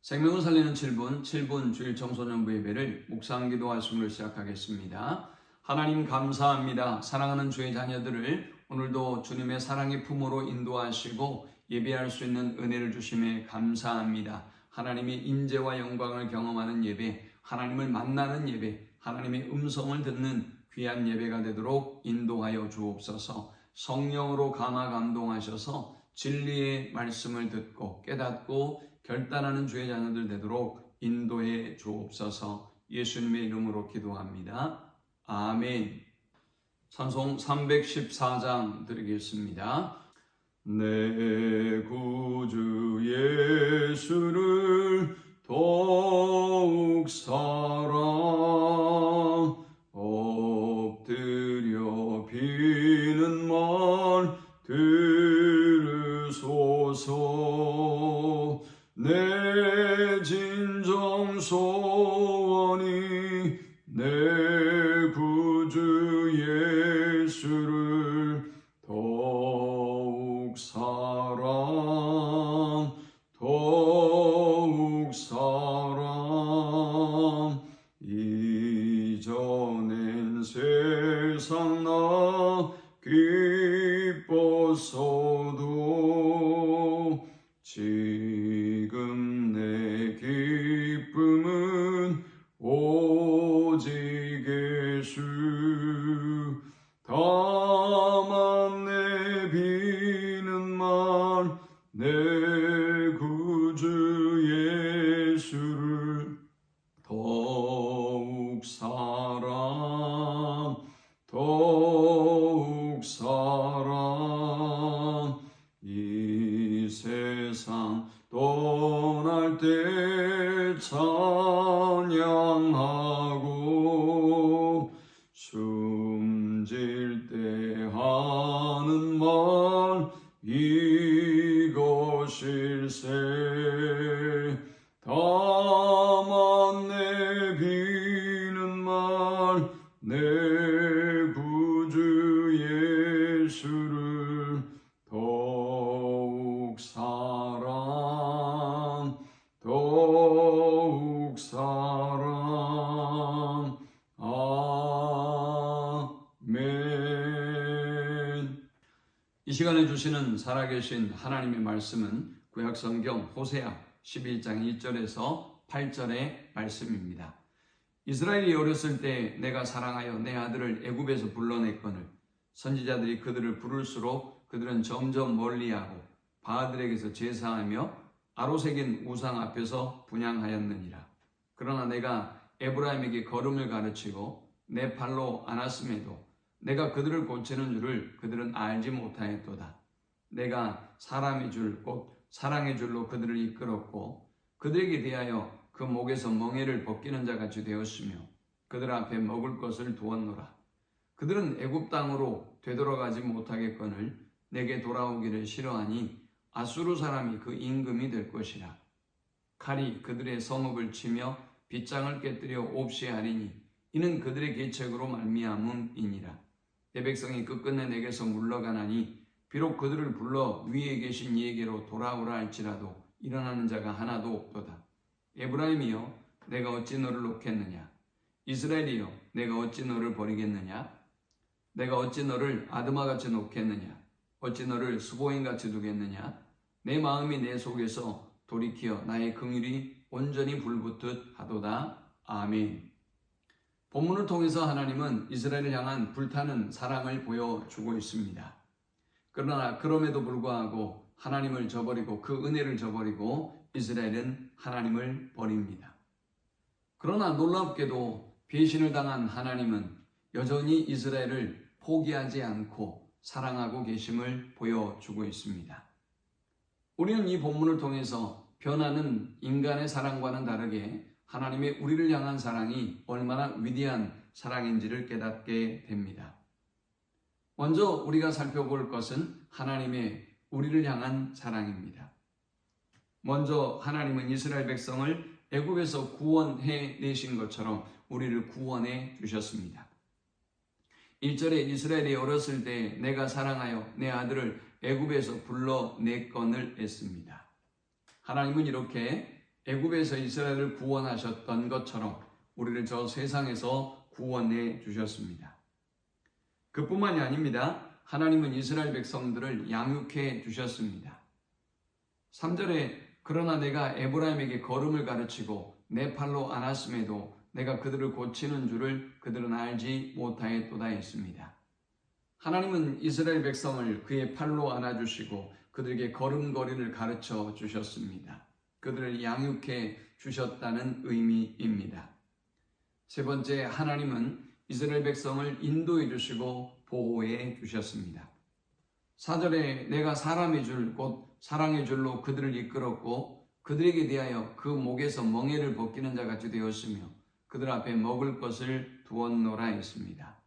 생명을 살리는 7분 주일 청소년부 예배를 묵상 기도 말씀으로 시작하겠습니다. 하나님 감사합니다. 사랑하는 주의 자녀들을 오늘도 주님의 사랑의 품으로 인도하시고 예배할 수 있는 은혜를 주심에 감사합니다. 하나님의 임재와 영광을 경험하는 예배, 하나님을 만나는 예배, 하나님의 음성을 듣는 귀한 예배가 되도록 인도하여 주옵소서. 성령으로 감화 감동하셔서 진리의 말씀을 듣고 깨닫고 결단하는 주의 자녀들 되도록 인도해 주옵소서. 예수님의 이름으로 기도합니다. 아멘. 찬송 314장 드리겠습니다. 내 구주 예수를 더욱 사랑 엎드려 비는 말 들으소서. 내 진정 소원이 내 구주 예수를 더욱 사랑 이전엔 세상 나 기뻤어도 지금 내 기쁨은 오직 예수. 다만 내 비는 말 내 구주 예수를 더욱 사랑 이 세상 떠날 때 찬양하고 숨질 때 하는 말 이것일세. 다만 내 비는 말 내 구주 예수를 더욱 사랑 아멘. 이 시간에 주시는 살아계신 하나님의 말씀은 구약성경 호세아 11장 1절에서 8절의 말씀입니다. 이스라엘이 어렸을 때 내가 사랑하여 내 아들을 애굽에서 불러냈거늘 선지자들이 그들을 부를수록 그들은 점점 멀리하고 바알들에게서 제사하며 아로새긴 우상 앞에서 분향하였느니라. 그러나 내가 에브라임에게 걸음을 가르치고 내 팔로 안았음에도 내가 그들을 고치는 줄을 그들은 알지 못하였도다. 내가 사람의 줄 곧 사랑의 줄로 그들을 이끌었고 그들에게 대하여 그 목에서 멍에를 벗기는 자같이 되었으며 그들 앞에 먹을 것을 두었노라. 그들은 애굽 땅으로 되돌아가지 못하겠거늘 내게 돌아오기를 싫어하니 아수르 사람이 그 임금이 될 것이라. 칼이 그들의 성읍을 치며 빗장을 깨뜨려 옵시 하리니 이는 그들의 계책으로 말미암음이니라. 내 백성이 끝끝내 내게서 물러가나니 비록 그들을 불러 위에 계신 이에게로 돌아오라 할지라도 일어나는 자가 하나도 없도다. 에브라임이여 내가 어찌 너를 놓겠느냐. 이스라엘이여 내가 어찌 너를 버리겠느냐. 내가 어찌 너를 아드마같이 놓겠느냐. 어찌 너를 수보인같이 두겠느냐. 내 마음이 내 속에서 돌이키어 나의 긍휼이 온전히 불붙듯 하도다. 아멘. 본문을 통해서 하나님은 이스라엘을 향한 불타는 사랑을 보여주고 있습니다. 그러나 그럼에도 불구하고 하나님을 저버리고 그 은혜를 저버리고 이스라엘은 하나님을 버립니다. 그러나 놀랍게도 배신을 당한 하나님은 여전히 이스라엘을 포기하지 않고 사랑하고 계심을 보여주고 있습니다. 우리는 이 본문을 통해서 변하는 인간의 사랑과는 다르게 하나님의 우리를 향한 사랑이 얼마나 위대한 사랑인지를 깨닫게 됩니다. 먼저 우리가 살펴볼 것은 하나님의 우리를 향한 사랑입니다. 먼저 하나님은 이스라엘 백성을 애굽에서 구원해 내신 것처럼 우리를 구원해 주셨습니다. 1절에 이스라엘이 어렸을 때 내가 사랑하여 내 아들을 애굽에서 불러냈거늘 했습니다. 하나님은 이렇게 애굽에서 이스라엘을 구원하셨던 것처럼 우리를 저 세상에서 구원해 주셨습니다. 그뿐만이 아닙니다. 하나님은 이스라엘 백성들을 양육해 주셨습니다. 3절에 그러나 내가 에브라임에게 걸음을 가르치고 내 팔로 안았음에도 내가 그들을 고치는 줄을 그들은 알지 못하였도다 했습니다. 하나님은 이스라엘 백성을 그의 팔로 안아주시고 그들에게 걸음걸이를 가르쳐 주셨습니다. 그들을 양육해 주셨다는 의미입니다. 세 번째, 하나님은 이스라엘 백성을 인도해 주시고 보호해 주셨습니다. 4절에 내가 사람의 줄 곧 사랑의 줄로 그들을 이끌었고 그들에게 대하여 그 목에서 멍에를 벗기는 자같이 되었으며 그들 앞에 먹을 것을 두었노라 했습니다.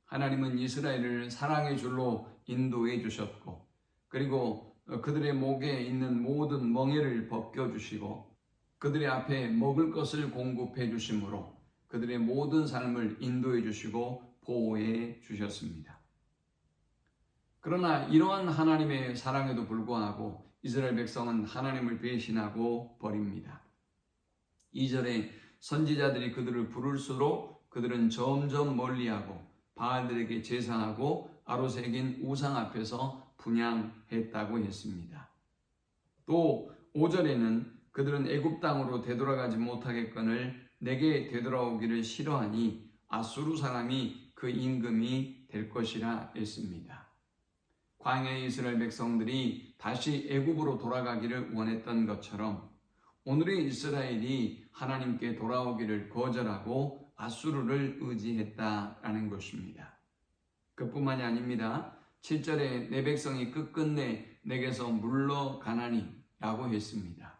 하나님은 이스라엘을 사랑의 줄로 인도해 주셨고 그리고 그들의 목에 있는 모든 멍에를 벗겨주시고 그들의 앞에 먹을 것을 공급해 주심으로 그들의 모든 삶을 인도해 주시고 보호해 주셨습니다. 그러나 이러한 하나님의 사랑에도 불구하고 이스라엘 백성은 하나님을 배신하고 버립니다. 2절에 선지자들이 그들을 부를수록 그들은 점점 멀리하고 바알들에게 제사하고 아로새긴 우상 앞에서 분향했다고 했습니다. 또 5절에는 그들은 애굽 땅으로 되돌아가지 못하겠거늘 내게 되돌아오기를 싫어하니 아수르 사람이 그 임금이 될 것이라 했습니다. 광야의 이스라엘 백성들이 다시 애굽으로 돌아가기를 원했던 것처럼 오늘의 이스라엘이 하나님께 돌아오기를 거절하고 아수르를 의지했다라는 것입니다. 그뿐만이 아닙니다. 7절에 내 백성이 끝끝내 내게서 물러가나니 라고 했습니다.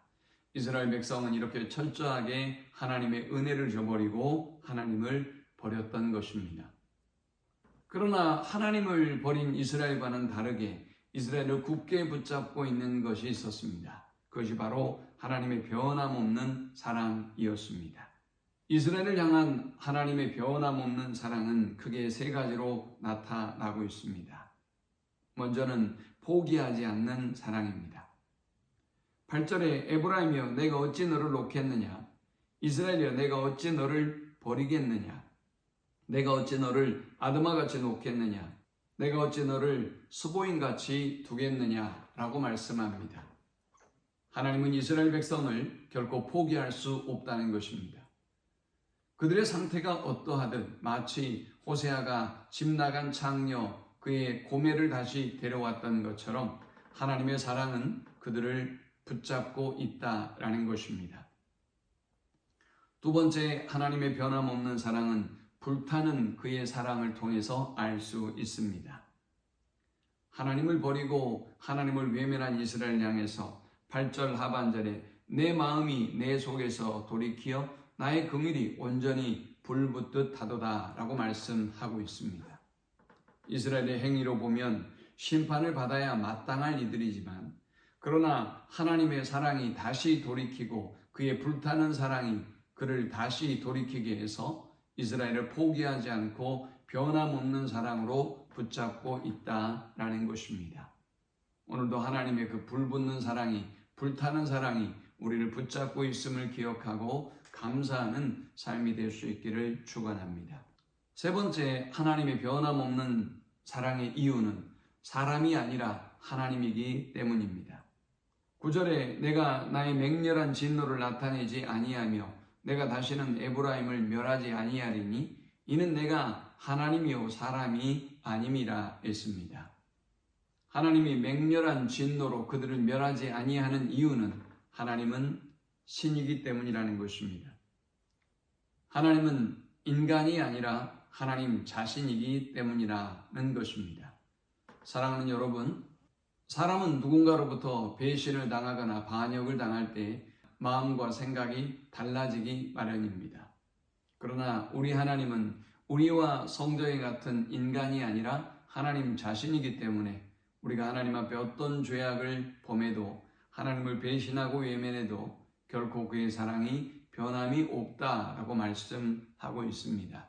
이스라엘 백성은 이렇게 철저하게 하나님의 은혜를 저버리고 하나님을 버렸던 것입니다. 그러나 하나님을 버린 이스라엘과는 다르게 이스라엘을 굳게 붙잡고 있는 것이 있었습니다. 그것이 바로 하나님의 변함없는 사랑이었습니다. 이스라엘을 향한 하나님의 변함없는 사랑은 크게 세 가지로 나타나고 있습니다. 먼저는 포기하지 않는 사랑입니다. 8절에 에브라임이여 내가 어찌 너를 놓겠느냐 이스라엘이여 내가 어찌 너를 버리겠느냐 내가 어찌 너를 아드마같이 놓겠느냐 내가 어찌 너를 스보임같이 두겠느냐 라고 말씀합니다. 하나님은 이스라엘 백성을 결코 포기할 수 없다는 것입니다. 그들의 상태가 어떠하든 마치 호세아가 집 나간 창녀 그의 고매를 다시 데려왔던 것처럼 하나님의 사랑은 그들을 붙잡고 있다라는 것입니다. 두 번째, 하나님의 변함없는 사랑은 불타는 그의 사랑을 통해서 알 수 있습니다. 하나님을 버리고 하나님을 외면한 이스라엘 향해서 8절 하반절에 내 마음이 내 속에서 돌이키어 나의 긍휼이 온전히 불붙듯 하도다 라고 말씀하고 있습니다. 이스라엘의 행위로 보면 심판을 받아야 마땅할 이들이지만 그러나 하나님의 사랑이 다시 돌이키고 그의 불타는 사랑이 그를 다시 돌이키게 해서 이스라엘을 포기하지 않고 변함없는 사랑으로 붙잡고 있다라는 것입니다. 오늘도 하나님의 그 불붙는 사랑이 불타는 사랑이 우리를 붙잡고 있음을 기억하고 감사하는 삶이 될 수 있기를 축원합니다. 세 번째, 하나님의 변함없는 사랑의 이유는 사람이 아니라 하나님이기 때문입니다. 9절에 내가 나의 맹렬한 진노를 나타내지 아니하며 내가 다시는 에브라임을 멸하지 아니하리니 이는 내가 하나님이요 사람이 아님이라 했습니다. 하나님이 맹렬한 진노로 그들을 멸하지 아니하는 이유는 하나님은 신이기 때문이라는 것입니다. 하나님은 인간이 아니라 하나님 자신이기 때문이라는 것입니다. 사랑하는 여러분, 사람은 누군가로부터 배신을 당하거나 반역을 당할 때 마음과 생각이 달라지기 마련입니다. 그러나 우리 하나님은 우리와 성도와 같은 인간이 아니라 하나님 자신이기 때문에 우리가 하나님 앞에 어떤 죄악을 범해도 하나님을 배신하고 외면해도 결코 그의 사랑이 변함이 없다라고 말씀하고 있습니다.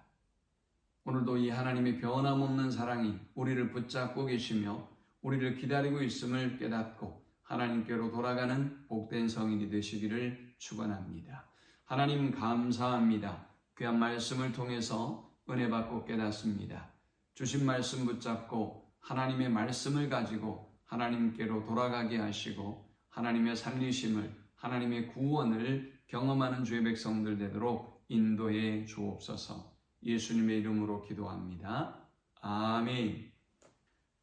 오늘도 이 하나님의 변함없는 사랑이 우리를 붙잡고 계시며 우리를 기다리고 있음을 깨닫고 하나님께로 돌아가는 복된 성인이 되시기를 축원합니다. 하나님 감사합니다. 귀한 말씀을 통해서 은혜 받고 깨닫습니다. 주신 말씀 붙잡고 하나님의 말씀을 가지고 하나님께로 돌아가게 하시고 하나님의 살리심을, 하나님의 구원을 경험하는 주의 백성들 되도록 인도해 주옵소서. 예수님의 이름으로 기도합니다. 아멘.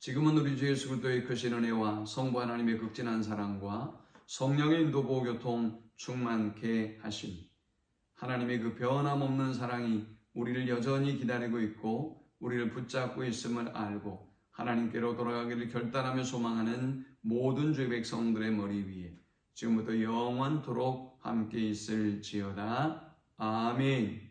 지금은 우리 주 예수 그리스도의 크신 은혜와 성부 하나님의 극진한 사랑과 성령의 인도 보호 교통 충만케 하심, 하나님의 그 변함없는 사랑이 우리를 여전히 기다리고 있고 우리를 붙잡고 있음을 알고 하나님께로 돌아가기를 결단하며 소망하는 모든 주의 백성들의 머리 위에 지금부터 영원토록 함께 있을지어다. 아멘.